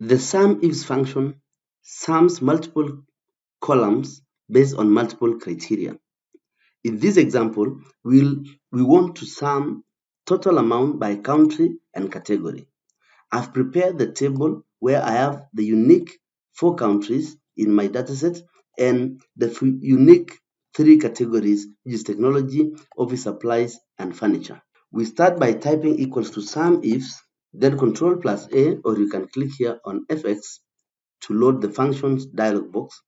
The SUMIFS function sums multiple columns based on multiple criteria. In this example, we want to sum total amount by country and category. I've prepared the table where I have the unique 4 countries in my dataset and the unique 3 categories, which is technology, office supplies, and furniture. We start by typing equals to SUMIFS, then Control plus A, or you can click here on FX to load the functions dialog box.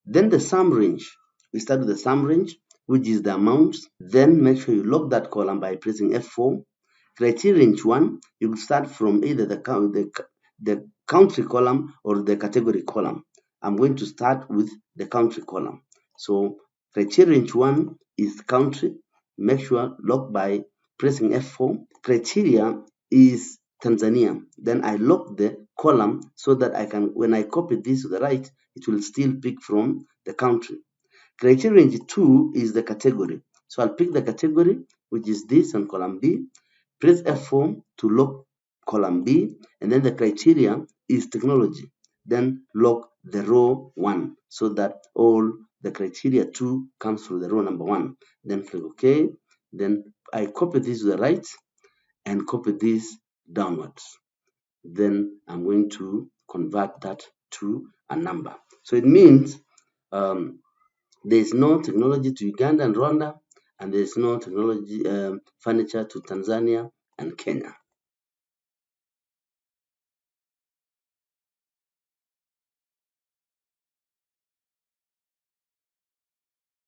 Then the sum range. We start with the sum range, which is the amounts. Then make sure you lock that column by pressing F4. Criteria range 1, you will start from either the country column or the category column. I'm going to start with the country column. So criteria range 1 is country. Make sure lock by pressing F4. Criteria is Tanzania. Then I lock the column so that I can, when I copy this to the right, it will still pick from the country. Criteria range 2 is the category. So I'll pick the category, which is this on column B. Press F4 to lock column B, and then the criteria is technology. Then lock the row 1 so that all the criteria 2 comes from the row number 1. Then click OK. Then I copy this to the right and copy this downwards. Then I'm going to convert that to a number. So it means there is no technology to Uganda and Rwanda, and there is no technology furniture to Tanzania and Kenya.